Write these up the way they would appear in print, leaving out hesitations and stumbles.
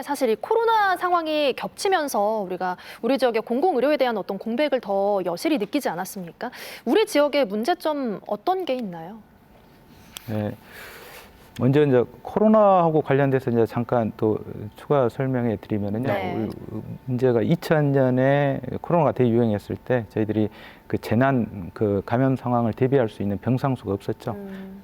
사실 이 코로나 상황이 겹치면서 우리가 우리 지역의 공공의료에 대한 어떤 공백을 더 여실히 느끼지 않았습니까? 우리 지역의 문제점 어떤 게 있나요? 네. 먼저 이제 코로나하고 관련돼서 이제 잠깐 또 추가 설명해 드리면은요. 네. 문제가 2000년에 코로나가 대유행했을 때 저희들이 그 재난 그 감염 상황을 대비할 수 있는 병상수가 없었죠.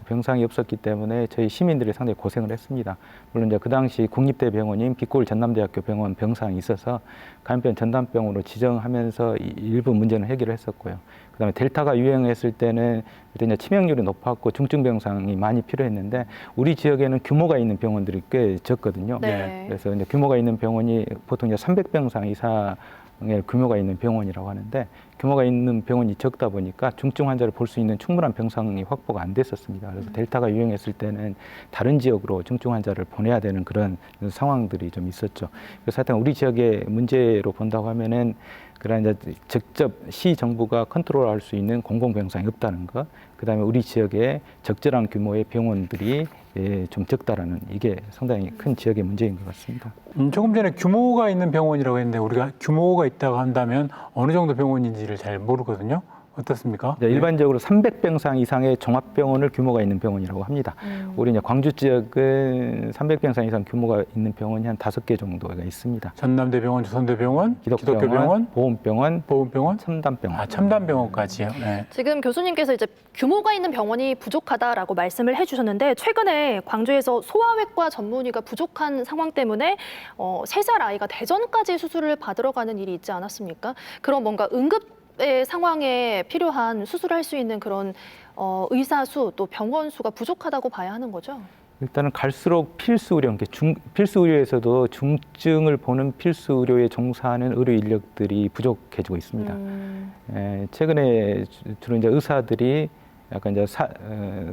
병상이 없었기 때문에 저희 시민들이 상당히 고생을 했습니다. 물론 이제 그 당시 국립대병원인 빛고울 전남대학교 병원 병상이 있어서 감염병 전담병으로 지정하면서 일부 문제는 해결을 했었고요. 그다음에 델타가 유행했을 때는 그때 이제 치명률이 높았고 중증 병상이 많이 필요했는데 우리 지역에는 규모가 있는 병원들이 꽤 적거든요. 네. 그래서 이제 규모가 있는 병원이 보통 이제 300병상 이상의 규모가 있는 병원이라고 하는데 규모가 있는 병원이 적다 보니까 중증 환자를 볼 수 있는 충분한 병상이 확보가 안 됐었습니다. 그래서 델타가 유행했을 때는 다른 지역으로 중증 환자를 보내야 되는 그런 상황들이 좀 있었죠. 그래서 하여튼 우리 지역의 문제로 본다고 하면은 그런 이제 직접 시 정부가 컨트롤할 수 있는 공공병상이 없다는 것, 그다음에 우리 지역에 적절한 규모의 병원들이 좀 적다라는 이게 상당히 큰 지역의 문제인 것 같습니다. 조금 전에 규모가 있는 병원이라고 했는데 우리가 규모가 있다고 한다면 어느 정도 병원인지를 잘 모르거든요. 어떻습니까? 일반적으로 300병상 이상의 종합병원을 규모가 있는 병원이라고 합니다. 우리 이제 광주 지역은 300병상 이상 규모가 있는 병원이 한 5개 정도가 있습니다. 전남대병원, 조선대병원, 기독병원, 보훈병원, 보훈병원, 첨단병원. 아, 첨단병원까지요. 네. 지금 교수님께서 이제 규모가 있는 병원이 부족하다라고 말씀을 해주셨는데 최근에 광주에서 소아외과 전문의가 부족한 상황 때문에 3살 아이가 대전까지 수술을 받으러 가는 일이 있지 않았습니까? 그런 뭔가 응급의 상황에 필요한 수술을 할 수 있는 그런 의사 수 또 병원 수가 부족하다고 봐야 하는 거죠? 일단은 갈수록 필수 의료, 필수 의료에서도 중증을 보는 필수 의료에 종사하는 의료 인력들이 부족해지고 있습니다. 최근에 주로 이제 의사들이 약간 이제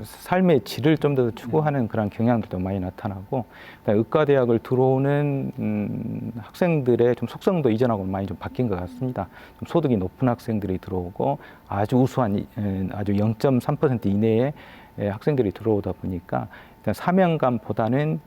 삶의 질을 좀 더 추구하는 그런 경향들도 많이 나타나고, 의과대학을 들어오는 학생들의 좀 속성도 이전하고 많이 좀 바뀐 것 같습니다. 좀 소득이 높은 학생들이 들어오고 아주 우수한 아주 0.3% 이내의 학생들이 들어오다 보니까 일단 사명감보다는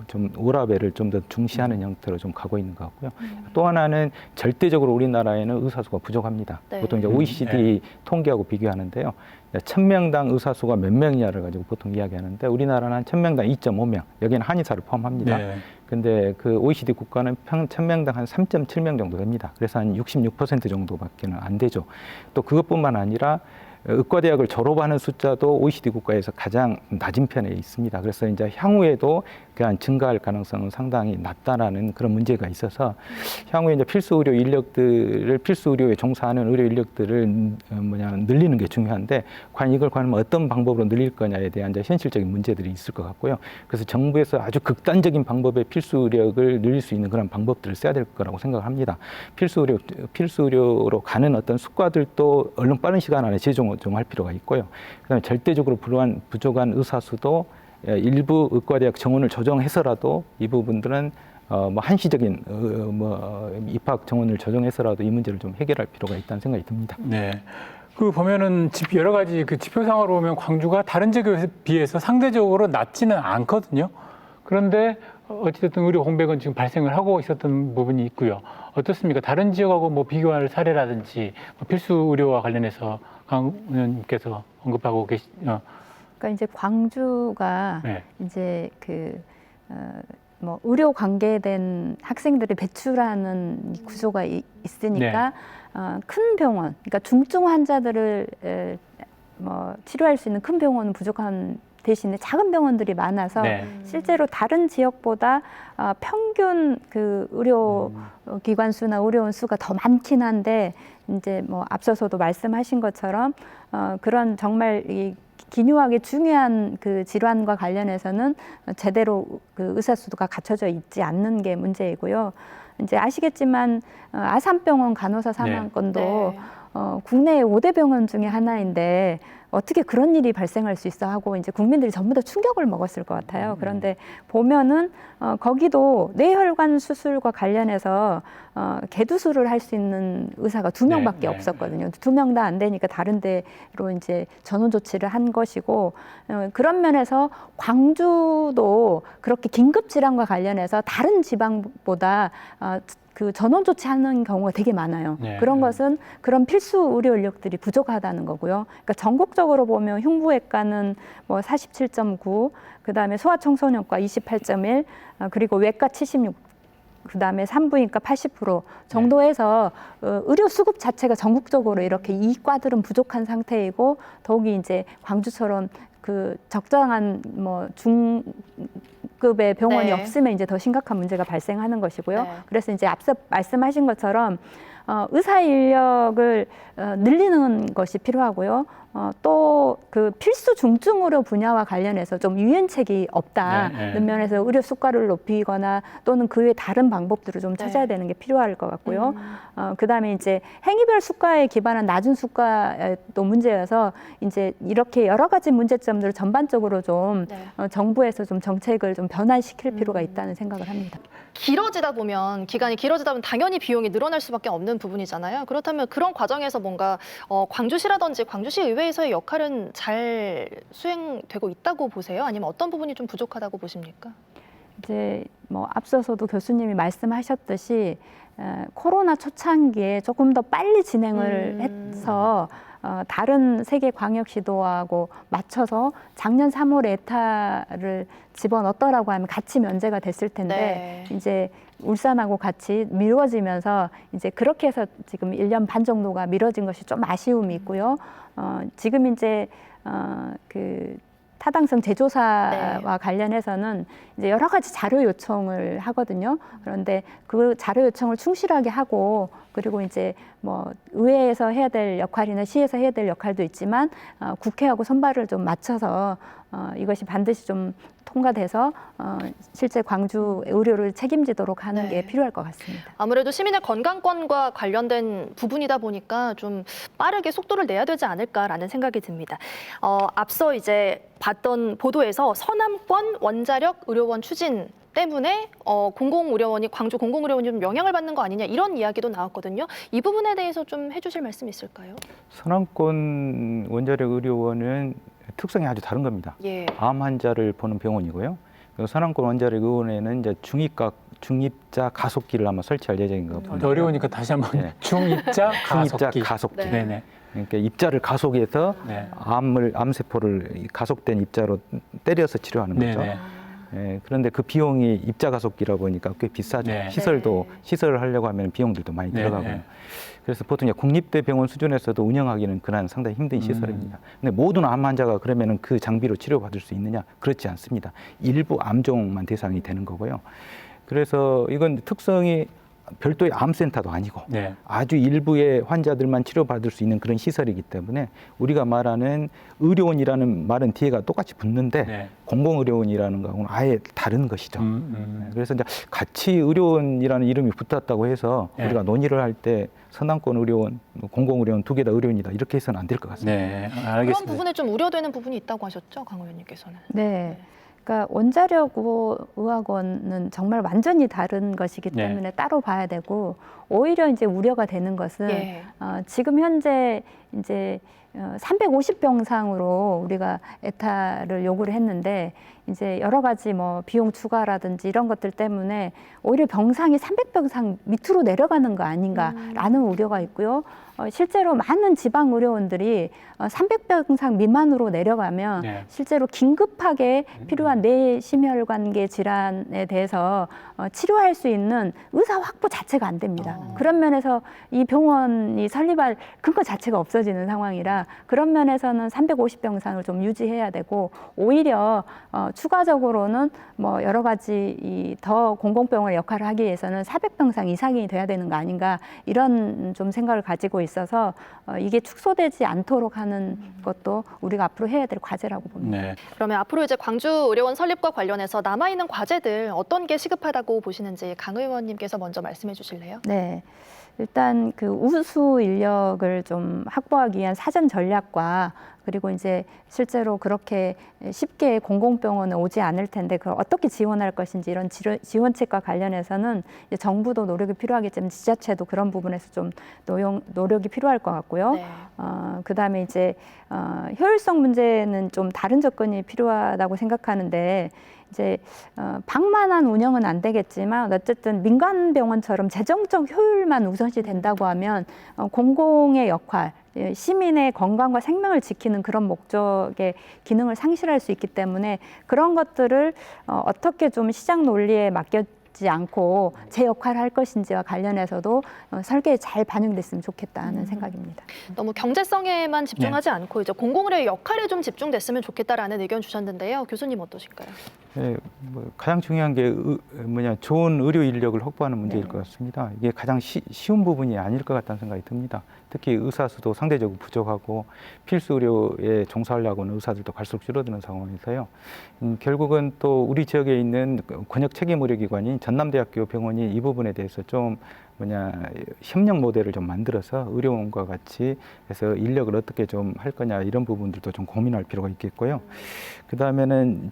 좀 워라밸을 좀 더 중시하는 형태로 좀 가고 있는 것 같고요. 또 하나는 절대적으로 우리나라에는 의사 수가 부족합니다. 네. 보통 이제 OECD 통계하고 비교하는데요. 1000명당 의사 수가 몇 명이냐를 가지고 보통 이야기하는데 우리나라는 한 1000명당 2.5명, 여기는 한의사를 포함합니다. 네. 근데 그 OECD 국가는 1000명당 한 3.7명 정도 됩니다. 그래서 한 66% 정도밖에는 안 되죠. 또 그것뿐만 아니라 의과대학을 졸업하는 숫자도 OECD 국가에서 가장 낮은 편에 있습니다. 그래서 이제 향후에도 그냥 증가할 가능성은 상당히 낮다라는 그런 문제가 있어서 향후에 이제 필수 의료 인력들을 필수 의료에 종사하는 의료 인력들을 늘리는 게 중요한데 과연 이걸 어떤 방법으로 늘릴 거냐에 대한 이제 현실적인 문제들이 있을 것 같고요. 그래서 정부에서 아주 극단적인 방법의 필수 의력을 늘릴 수 있는 그런 방법들을 써야 될 거라고 생각을 합니다. 필수 의료로 가는 어떤 수과들도 얼른 빠른 시간 안에 좀 할 필요가 있고요. 그다음에 절대적으로 부족한 의사 수도 일부 의과대학 정원을 조정해서라도 이 부분들은 한시적인 입학 정원을 조정해서라도 이 문제를 좀 해결할 필요가 있다는 생각이 듭니다. 네. 그 보면은 여러 가지 그 지표상으로 보면 광주가 다른 지역에 비해서 상대적으로 낮지는 않거든요. 그런데 어찌됐든 의료 공백은 지금 발생을 하고 있었던 부분이 있고요. 어떻습니까? 다른 지역하고 뭐 비교할 사례라든지 필수 의료와 관련해서 강 의원님께서 언급하고 그러니까 이제 광주가 네. 이제 뭐 의료 관계된 학생들을 배출하는 구조가 있으니까 큰 병원, 그러니까 중증 환자들을 뭐 치료할 수 있는 큰 병원은 부족한 대신에 작은 병원들이 많아서 실제로 다른 지역보다 평균 그 의료 기관 수나 의료원 수가 더 많긴 한데 이제 뭐 앞서서도 말씀하신 것처럼 그런 정말 이 기묘하게 중요한 그 질환과 관련해서는 제대로 그 의사 수가 갖춰져 있지 않는 게 문제이고요. 이제 아시겠지만 아산병원 간호사 사망 건도 국내의 5대 병원 중에 하나인데 어떻게 그런 일이 발생할 수 있어 하고 이제 국민들이 전부 다 충격을 먹었을 것 같아요. 그런데 보면은 거기도 뇌혈관 수술과 관련해서 개두술을 할 수 있는 의사가 2명밖에 네. 없었거든요. 2명 다 안 되니까 다른 데로 이제 전원 조치를 한 것이고 그런 면에서 광주도 그렇게 긴급 질환과 관련해서 다른 지방보다 그 전원 조치하는 경우가 되게 많아요. 네. 그런 것은 그런 필수 의료 인력들이 부족하다는 거고요. 그러니까 전국적으로 보면 흉부외과는 뭐 47.9, 그다음에 소아청소년과 28.1, 그리고 외과 76. 그다음에 산부인과 80% 정도에서 의료 수급 자체가 전국적으로 이렇게 이 과들은 부족한 상태이고 더욱이 이제 광주처럼 그 적당한 뭐 중급의 병원이 네. 없으면 이제 더 심각한 문제가 발생하는 것이고요. 네. 그래서 이제 앞서 말씀하신 것처럼 의사 인력을 늘리는 것이 필요하고요. 또 그 필수 중증 의료 분야와 관련해서 좀 유연책이 없다는 면에서 의료 수가를 높이거나 또는 그 외 다른 방법들을 좀 찾아야 되는 게 필요할 것 같고요. 그다음에 이제 행위별 수가에 기반한 낮은 수가도 문제여서 이제 이렇게 여러 가지 문제점들을 전반적으로 좀 정부에서 좀 정책을 좀 변화시킬 필요가 있다는 생각을 합니다. 길어지다 보면 기간이 길어지다 보면 당연히 비용이 늘어날 수밖에 없는 부분이잖아요. 그렇다면 그런 과정에서 뭔가 광주시라든지 광주시 의회에서의 역할은 잘 수행되고 있다고 보세요? 아니면 어떤 부분이 좀 부족하다고 보십니까? 이제 뭐 앞서서도 교수님이 말씀하셨듯이 코로나 초창기에 조금 더 빨리 진행을 해서 다른 세계 광역시도하고 맞춰서 작년 3월에 에타를 집어넣더라고 하면 같이 면제가 됐을 텐데 이제 울산하고 같이 미뤄지면서 이제 그렇게 해서 지금 1년 반 정도가 미뤄진 것이 좀 아쉬움이 있고요. 지금 이제 그 타당성 재조사와 관련해서는 이제 여러 가지 자료 요청을 하거든요. 그런데 그 자료 요청을 충실하게 하고 그리고 이제 뭐 의회에서 해야 될 역할이나 시에서 해야 될 역할도 있지만 국회하고 손발을 좀 맞춰서 이것이 반드시 좀 통과돼서 실제 광주 의료를 책임지도록 하는 게 필요할 것 같습니다. 아무래도 시민의 건강권과 관련된 부분이다 보니까 좀 빠르게 속도를 내야 되지 않을까라는 생각이 듭니다. 앞서 이제 봤던 보도에서 서남권 원자력 의료원 추진 때문에 공공의료원이 광주 공공의료원이 좀 영향을 받는 거 아니냐 이런 이야기도 나왔거든요. 이 부분에 대해서 좀 해주실 말씀 있을까요? 서남권 원자력 의료원은 특성이 아주 다른 겁니다. 암 환자를 보는 병원이고요. 서남권 원자력 의료원에는 이제 중입자 가속기를 아마 설치할 예정인 것 같습니다. 어려우니까 다시 한번 중입자 가속기. 네네. 그러니까 입자를 가속해서 암세포를 가속된 입자로 때려서 치료하는 거죠. 예, 그런데 그 비용이 입자 가속기라고 하니까 꽤 비싸죠. 시설을 하려고 하면 비용들도 많이 들어가고요. 그래서 보통 국립대 병원 수준에서도 운영하기는 그난 상당히 힘든 시설입니다. 근데 모든 암 환자가 그러면은 그 장비로 치료받을 수 있느냐? 그렇지 않습니다. 일부 암종만 대상이 되는 거고요. 그래서 이건 특성이 별도의 암센터도 아니고 아주 일부의 환자들만 치료받을 수 있는 그런 시설이기 때문에 우리가 말하는 의료원이라는 말은 뒤에가 똑같이 붙는데 공공의료원이라는 거하고는 아예 다른 것이죠. 그래서 이제 같이 의료원이라는 이름이 붙었다고 해서 우리가 논의를 할 때 서남권 의료원, 공공의료원 두 개 다 의료원이다 이렇게 해서는 안 될 것 같습니다. 그런 부분에 좀 우려되는 부분이 있다고 하셨죠, 강 의원님께서는. 그러니까 원자력 의학원은 정말 완전히 다른 것이기 때문에 따로 봐야 되고 오히려 이제 우려가 되는 것은 지금 현재 이제 350병상으로 우리가 에타를 요구를 했는데 이제 여러 가지 뭐 비용 추가라든지 이런 것들 때문에 오히려 병상이 300병상 밑으로 내려가는 거 아닌가라는 우려가 있고요. 실제로 많은 지방 의료원들이 300병상 미만으로 내려가면 실제로 긴급하게 필요한 뇌심혈관계 질환에 대해서 치료할 수 있는 의사 확보 자체가 안 됩니다. 그런 면에서 이 병원이 설립할 근거 자체가 없어지는 상황이라 그런 면에서는 350병상을 좀 유지해야 되고 오히려 추가적으로는 뭐 여러 가지 이 더 공공병원의 역할을 하기 위해서는 400병상 이상이 돼야 되는 거 아닌가 이런 좀 생각을 가지고 있어서 이게 축소되지 않도록 하는 것도 우리가 앞으로 해야 될 과제라고 봅니다. 그러면 앞으로 이제 광주 의료원 설립과 관련해서 남아있는 과제들 어떤 게 시급하다고 보시는지 강 의원님께서 먼저 말씀해 주실래요? 일단 그 우수 인력을 좀 확보하기 위한 사전 전략과 그리고 이제 실제로 그렇게 쉽게 공공병원에 오지 않을 텐데 그걸 어떻게 지원할 것인지 이런 지원책과 관련해서는 이제 정부도 노력이 필요하겠지만 지자체도 그런 부분에서 좀 노력이 필요할 것 같고요. 네. 그다음에 이제 효율성 문제는 좀 다른 접근이 필요하다고 생각하는데 이제 방만한 운영은 안 되겠지만 어쨌든 민간 병원처럼 재정적 효율만 우선시 된다고 하면 공공의 역할, 시민의 건강과 생명을 지키는 그런 목적의 기능을 상실할 수 있기 때문에 그런 것들을 어떻게 좀 시장 논리에 맡겨지 않고 제 역할을 할 것인지와 관련해서도 설계에 잘 반영됐으면 좋겠다는 생각입니다. 너무 경제성에만 집중하지 않고 이제 공공의료의 역할에 좀 집중됐으면 좋겠다라는 의견 주셨는데요. 교수님 어떠실까요? 네, 뭐 가장 중요한 게 좋은 의료 인력을 확보하는 문제일 것 같습니다. 이게 가장 쉬운 부분이 아닐 것 같다는 생각이 듭니다. 특히 의사 수도 상대적으로 부족하고 필수 의료에 종사하려고 하는 의사들도 갈수록 줄어드는 상황에서요. 결국은 또 우리 지역에 있는 권역 책임 의료기관인 전남대학교 병원이 이 부분에 대해서 좀 협력 모델을 좀 만들어서 의료원과 같이 해서 인력을 어떻게 좀 할 거냐 이런 부분들도 좀 고민할 필요가 있겠고요. 그 다음에는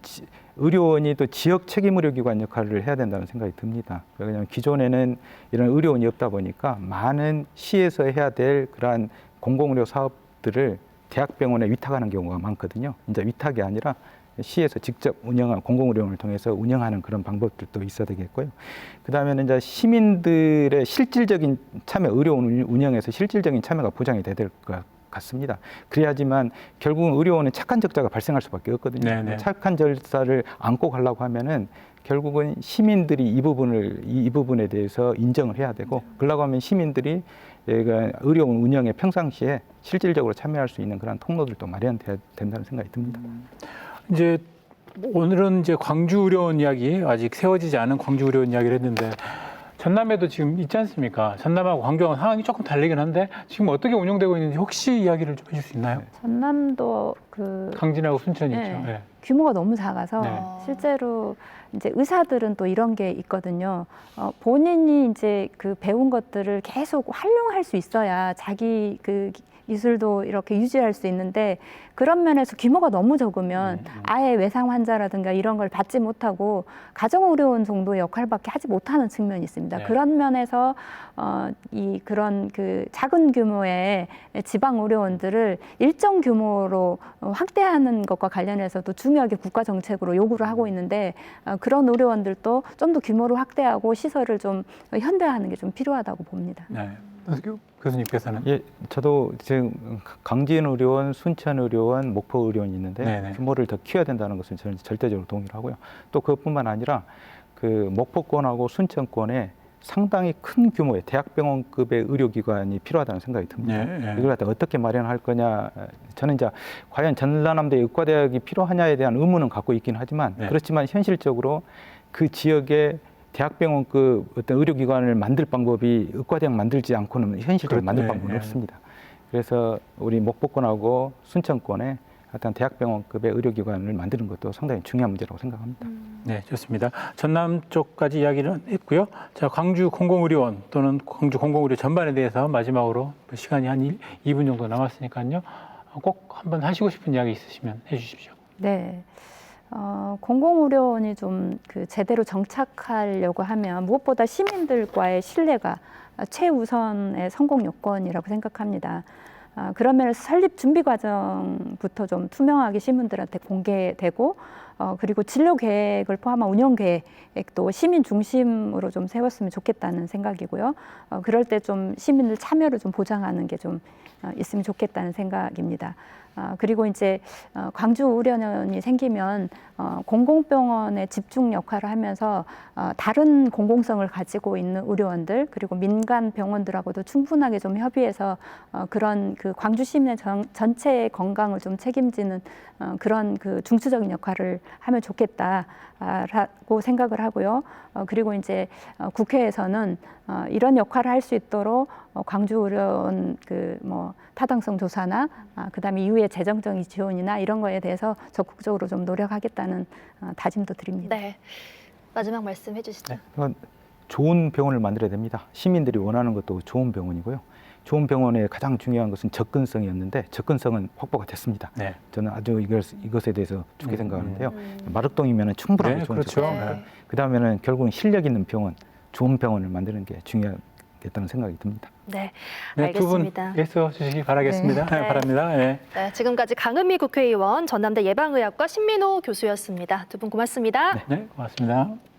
의료원이 또 지역 책임 의료기관 역할을 해야 된다는 생각이 듭니다. 왜냐하면 기존에는 이런 의료원이 없다 보니까 많은 시에서 해야 될 그러한 공공의료 사업들을 대학병원에 위탁하는 경우가 많거든요. 이제 위탁이 아니라 시에서 직접 운영한 공공의료원을 통해서 운영하는 그런 방법들도 있어야 되겠고요. 그 다음에는 이제 시민들의 실질적인 참여, 의료원 운영에서 실질적인 참여가 보장이 돼야 될 것 같습니다. 그래야지만 결국은 의료원은 착한 적자가 발생할 수밖에 없거든요. 네네. 착한 착한 적자를 안고 가려고 하면은 결국은 시민들이 이 부분에 대해서 인정을 해야 되고 그러려고 하면 시민들이 의료원 운영에 평상시에 실질적으로 참여할 수 있는 그런 통로들도 마련돼야 된다는 생각이 듭니다. 이제 오늘은 이제 광주의료원 이야기, 아직 세워지지 않은 광주의료원 이야기를 했는데 전남에도 지금 있지 않습니까? 전남하고 광주하고 상황이 조금 다르긴 한데 지금 어떻게 운영되고 있는지 혹시 이야기를 좀 해줄 수 있나요? 전남도 강진하고 순천이 네. 있죠. 네. 규모가 너무 작아서 네. 실제로 이제 의사들은 또 이런 게 있거든요. 본인이 이제 그 배운 것들을 계속 활용할 수 있어야 자기 그 기술도 이렇게 유지할 수 있는데 그런 면에서 규모가 너무 적으면 아예 외상 환자라든가 이런 걸 받지 못하고 가정의료원 정도의 역할밖에 하지 못하는 측면이 있습니다. 네. 그런 면에서 그런 그 작은 규모의 지방 의료원들을 일정 규모로 확대하는 것과 관련해서도 중요하게 국가 정책으로 요구를 하고 있는데 그런 의료원들도 좀 더 규모를 확대하고 시설을 좀 현대화하는 게 좀 필요하다고 봅니다. 네. 교수님께서는? 예, 저도 지금 강진 의료원, 순천 의료원, 목포 의료원이 있는데 네네. 규모를 더 키워야 된다는 것은 저는 절대적으로 동의를 하고요. 또 그것뿐만 아니라 그 목포권하고 순천권에 상당히 큰 규모의 대학병원급의 의료기관이 필요하다는 생각이 듭니다. 네, 네. 이걸 갖다 어떻게 마련할 거냐, 저는 이제 과연 전라남도에 의과대학이 필요하냐에 대한 의문은 갖고 있긴 하지만 네. 그렇지만 현실적으로 그 지역에 대학병원급 어떤 의료기관을 만들 방법이 의과대학 만들지 않고는 현실적으로 만들 방법은 없습니다. 그래서 우리 목포권하고 순천권에 어떤 대학병원급의 의료기관을 만드는 것도 상당히 중요한 문제라고 생각합니다. 네, 좋습니다. 전남 쪽까지 이야기를 했고요. 자, 광주 공공의료원 또는 광주 공공의료 전반에 대해서 마지막으로 시간이 한 2분 정도 남았으니까요. 꼭 한번 하시고 싶은 이야기 있으시면 해주십시오. 네. 공공의료원이 좀 제대로 정착하려고 하면 무엇보다 시민들과의 신뢰가 최우선의 성공 요건이라고 생각합니다. 그런 면에서 설립 준비 과정부터 좀 투명하게 시민들한테 공개되고 그리고 진료 계획을 포함한 운영 계획도 시민 중심으로 좀 세웠으면 좋겠다는 생각이고요. 그럴 때 좀 시민들 참여를 좀 보장하는 게 좀 있으면 좋겠다는 생각입니다. 그리고 이제 광주 의료원이 생기면 공공병원의 집중 역할을 하면서 다른 공공성을 가지고 있는 의료원들 그리고 민간 병원들하고도 충분하게 좀 협의해서 그런 그 광주 시민의 전체의 건강을 좀 책임지는 그런 그 중추적인 역할을 하면 좋겠다라고 생각을 하고요. 그리고 이제 국회에서는 이런 역할을 할 수 있도록 광주 의료원 타당성 조사나 그다음에 이후에 재정적인 지원이나 이런 거에 대해서 적극적으로 좀 노력하겠다는 다짐도 드립니다. 네. 마지막 말씀 해주시죠. 좋은 병원을 만들어야 됩니다. 시민들이 원하는 것도 좋은 병원이고요. 좋은 병원의 가장 중요한 것은 접근성이었는데 접근성은 확보가 됐습니다. 네. 저는 아주 이것에 대해서 좋게 생각하는데요. 마륵동이면 충분하게 네, 좋은 그렇죠. 접근성. 네. 그 다음에는 결국은 실력 있는 병원, 좋은 병원을 만드는 게 중요하겠다는 생각이 듭니다. 네, 네, 두 분 알겠습니다. 애써 주시기 바라겠습니다. 네. 바랍니다. 네. 네, 지금까지 강은미 국회의원, 전남대 예방의학과 신민호 교수였습니다. 두 분 고맙습니다. 네, 고맙습니다.